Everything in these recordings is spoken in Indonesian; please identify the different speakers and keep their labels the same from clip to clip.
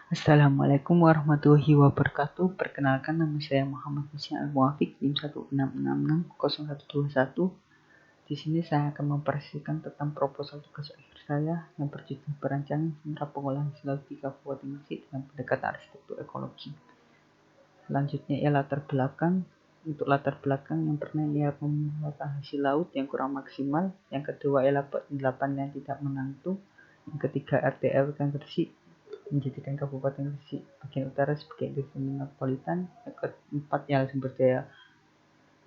Speaker 1: Assalamualaikum warahmatullahi wabarakatuh. Perkenalkan, nama saya Muhammad Hussein Al-Muafiq, NIM 16660121. Di sini saya akan mempresentasikan tentang proposal tugas akhir saya yang berjudul perancangan sentra pengolahan silau di Kabupaten Gresik dengan pendekatan arsitektur ekologi. Selanjutnya ialah latar belakang. Untuk latar belakang, yang pertama ialah pembuatan hasil laut yang kurang maksimal. Yang kedua ialah penerapan yang tidak menentu. Yang ketiga, RT RW Gresik menjadikan Kabupaten Gresik bagian utara sebagai industri metropolitan. Yang keempat ialah sumber daya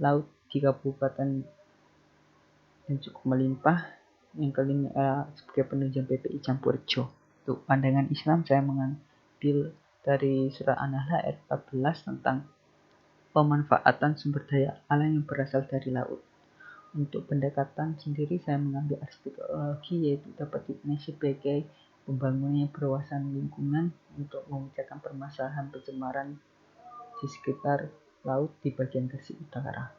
Speaker 1: laut di kabupaten yang cukup melimpah. Yang kelima ialah sebagai penunjang PPI Campurjo. Untuk pandangan Islam, saya mengambil dari surah An-Nahl ayat 14 tentang pemanfaatan sumber daya alam yang berasal dari laut. Untuk pendekatan sendiri, saya mengambil arsitekturologi, yaitu dapat dimaknai sebagai pembangunan yang berwawasan lingkungan untuk memecahkan permasalahan pencemaran di sekitar laut di bagian Gresik Utara.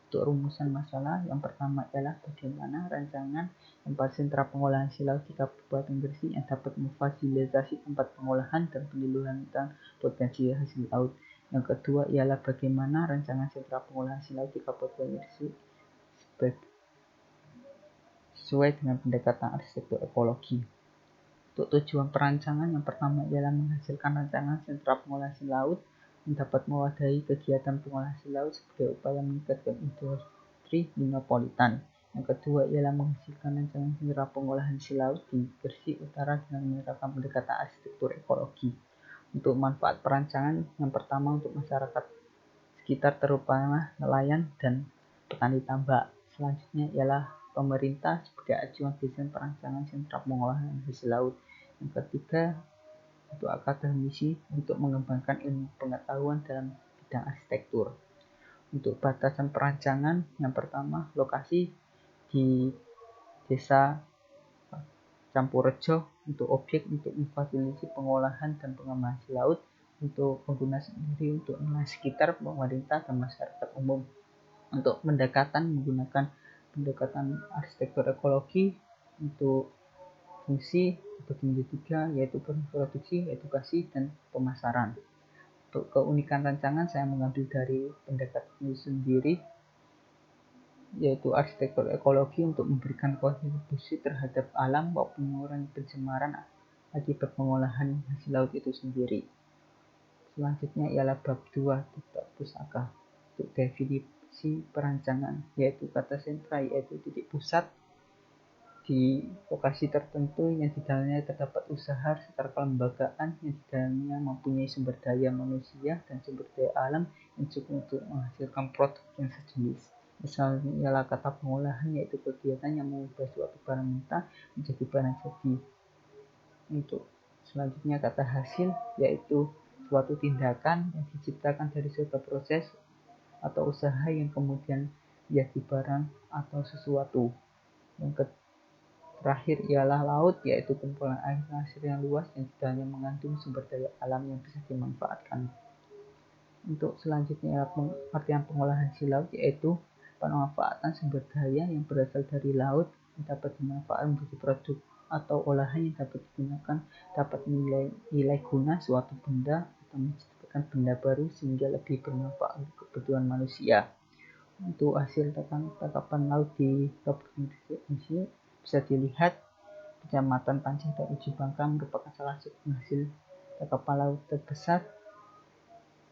Speaker 1: Untuk rumusan masalah, yang pertama ialah bagaimana rancangan tempat sentra pengolahan hasil laut di Kabupaten Gresik yang dapat memfasilitasi tempat pengolahan dan penyeluruhan potensi hasil laut. Yang kedua ialah bagaimana rancangan sentra pengolahan hasil laut di Kabupaten Gresik sesuai dengan pendekatan arsitektur ekologi. Untuk tujuan perancangan, yang pertama ialah menghasilkan rancangan sentra pengolahan hasil laut yang dapat mewadahi kegiatan pengolahan hasil laut sebagai upaya meningkatkan industri metropolitan. Yang kedua ialah menghasilkan rancangan sentra pengolahan hasil laut di Gresik Utara dengan menerapkan pendekatan arsitektur ekologi. Untuk manfaat perancangan, yang pertama untuk masyarakat sekitar terutama nelayan dan petani tambak. Selanjutnya ialah pemerintah sebagai acuan desain perancangan sentra pengolahan hasil laut. Yang ketiga, untuk akademisi untuk mengembangkan ilmu pengetahuan dalam bidang arsitektur. Untuk batasan perancangan, yang pertama lokasi di desa Campurjo untuk objek untuk memfasilitasi pengolahan dan pengembangan hasil laut. Untuk pengguna sendiri, untuk nelayan sekitar, pemerintah, dan masyarakat umum. Untuk pendekatan, menggunakan pendekatan arsitektur ekologi. Untuk fungsi dibagi menjadi 3, yaitu produksi, edukasi, dan pemasaran. Untuk keunikan rancangan, saya mengambil dari pendekatan itu sendiri, yaitu arsitektur ekologi untuk memberikan kontribusi terhadap alam maupun mengurangi pencemaran akibat pengolahan hasil laut itu sendiri. Selanjutnya ialah bab 2, titik pusaka. Untuk definisi perancangan, yaitu kata sentra, yaitu titik pusat di lokasi tertentu yang di dalamnya terdapat usaha serta kelembagaan yang di dalamnya mempunyai sumber daya manusia dan sumber daya alam yang cukup untuk menghasilkan produk yang sejenis. Misalnya ialah kata pengolahan, yaitu kegiatan yang mengubah suatu barang mentah menjadi barang jadi. Untuk selanjutnya kata hasil, yaitu suatu tindakan yang diciptakan dari suatu proses atau usaha yang kemudian menjadi barang atau sesuatu. Yang terakhir ialah laut, yaitu kumpulan air pasir yang luas yang di dalamnya mengandung sumber daya alam yang bisa dimanfaatkan. Untuk selanjutnya ialah pengertian pengolahan hasil laut, yaitu pemanfaatan sumber daya yang berasal dari laut yang dapat dimanfaatkan menjadi produk atau olahan yang dapat digunakan, dapat nilai guna suatu benda atau menciptakan benda baru sehingga lebih bermanfaat untuk kebutuhan manusia. Untuk hasil tangkapan laut di Kabupaten Gresik bisa dilihat Kecamatan Pancing dan Ujung Bangka merupakan salah satu penghasil tangkapan laut terbesar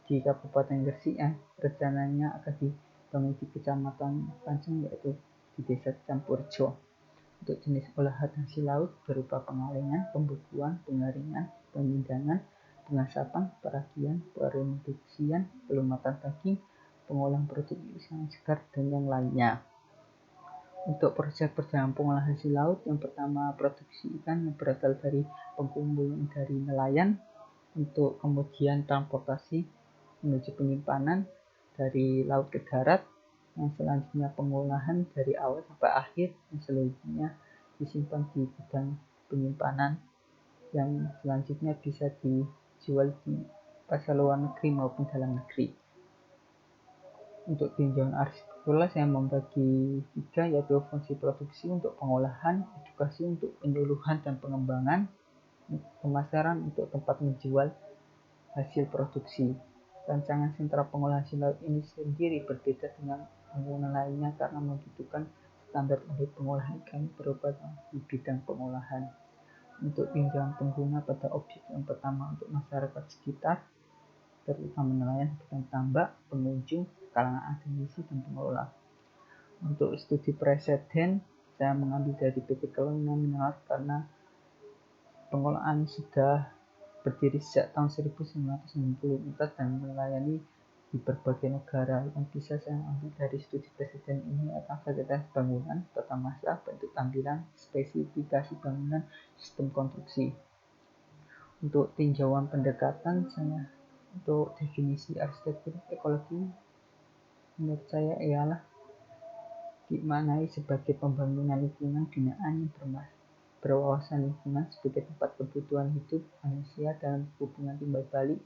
Speaker 1: di Kabupaten Gresik yang rencananya akan dibangun di Kecamatan Pancing, yaitu di Desa Campurjo. Untuk jenis olahan hasil laut berupa pengalengan, pembekuan, pengaringan, pemindangan, pengasapan, peragian, pereduksian, pelumatan daging, pengolahan produk ikan segar, dan yang lainnya. Untuk proses perjalanan pengolahan hasil laut, yang pertama produksi ikan yang berasal dari pengumpulan dari nelayan, untuk kemudian transportasi menuju penyimpanan dari laut ke darat, yang selanjutnya pengolahan dari awal sampai akhir, yang selanjutnya disimpan di gudang penyimpanan, yang selanjutnya bisa dijual di pasar luar negeri maupun dalam negeri. Untuk tinjauan arsitektural, saya membagi 3, yaitu fungsi produksi untuk pengolahan, edukasi untuk penyuluhan dan pengembangan, pemasaran untuk tempat menjual hasil produksi. Rancangan sentra pengolahan hasil laut ini sendiri berbeda dengan bangunan lainnya karena membutuhkan standar unit pengolahan ikan berobat di bidang pengolahan. Untuk tinjauan pengguna pada objek yang pertama untuk masyarakat sekitar, terutama nelayan, tambak, pengunjung, kalangan akademisi, dan pengelola. Untuk studi preseden, saya mengambil dari PT Kelaunan Mineral karena pengelolaan sudah berdiri sejak tahun 1994 dan melayani di berbagai negara. Yang bisa saya ambil dari studi presiden ini adalah fasilitas bangunan, tata masa, bentuk tampilan, spesifikasi bangunan, sistem konstruksi. Untuk tinjauan pendekatan saya untuk definisi arsitektur ekologi menurut saya ialah dimaknai sebagai pembangunan lingkungan binaan yang berwawasan lingkungan sebagai tempat kebutuhan hidup manusia dalam hubungan timbal balik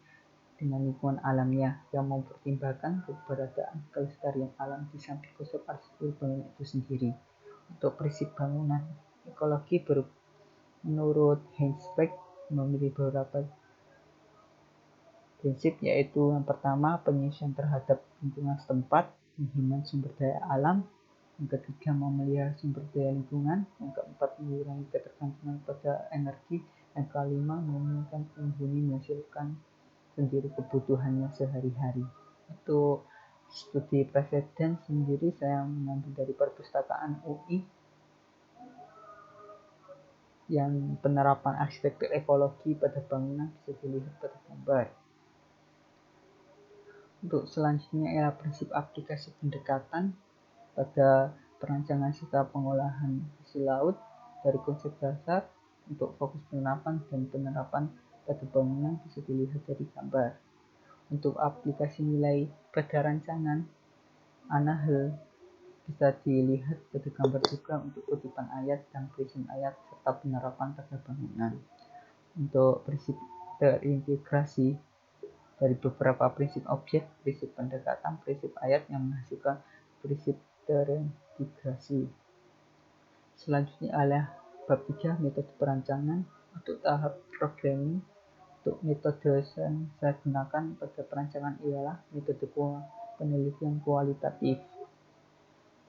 Speaker 1: dengan lingkungan alamnya yang mempertimbangkan keberadaan kelestarian alam di samping konsep arsitektur bangunan itu sendiri. Untuk prinsip bangunan ekologi menurut Heinz Beck memiliki beberapa prinsip, yaitu yang pertama penyusuan terhadap lingkungan setempat, penghinaan sumber daya alam, yang ketiga memelihara sumber daya lingkungan, yang keempat mengurangi ketergantungan pada energi, yang kelima memungkinkan penghuni menghasilkan sendiri kebutuhannya sehari-hari. Untuk studi preseden sendiri saya mengambil dari perpustakaan UI yang penerapan arsitektur ekologi pada bangunan bisa dilihat pada gambar. Untuk selanjutnya ialah prinsip aplikasi pendekatan pada perancangan serta pengolahan hasil laut dari konsep dasar untuk fokus penerapan dan penerapan pada bangunan bisa dilihat dari gambar. Untuk aplikasi nilai pada rancangan Anahel bisa dilihat pada gambar juga untuk kutipan ayat dan tulisan ayat serta penerapan pada bangunan. Untuk prinsip terintegrasi dari beberapa prinsip objek, prinsip pendekatan, prinsip ayat yang menghasilkan prinsip terintegrasi. Selanjutnya adalah bab 3 metode perancangan. Untuk tahap programming, untuk metode yang saya gunakan pada perancangan ialah metode penelitian kualitatif.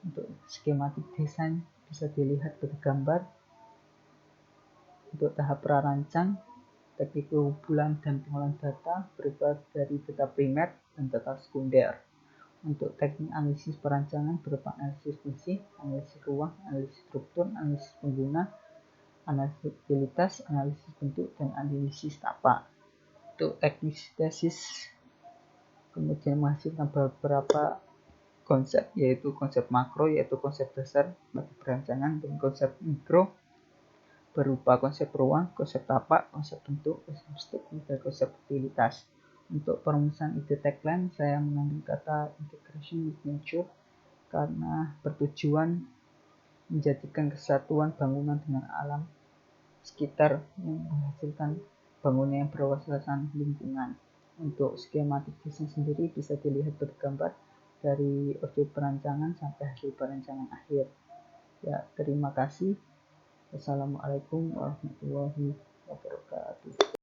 Speaker 1: Untuk skematik desain bisa dilihat pada gambar. Untuk tahap prarancang, teknik pengumpulan dan pengolahan data berupa dari data primer dan data sekunder. Untuk teknik analisis perancangan berupa analisis fungsi, analisis ruang, analisis struktur, analisis pengguna, analisis utilitas, analisis bentuk, dan analisis tapak. Untuk teknik sintesis kemudian menghasilkan beberapa konsep, yaitu konsep makro, yaitu konsep dasar bagi perancangan, dan konsep mikro berupa konsep ruang, konsep tapak, konsep bentuk, konsep struktur, dan konsep utilitas. Untuk perumusan ide tagline, saya mengambil kata integration with nature karena bertujuan menjadikan kesatuan bangunan dengan alam sekitar yang menghasilkan bangunan yang berwawasan lingkungan. Untuk skematik desain sendiri bisa dilihat pada gambar dari objek perancangan sampai hasil perancangan akhir. Ya, terima kasih. Wassalamualaikum warahmatullahi wabarakatuh.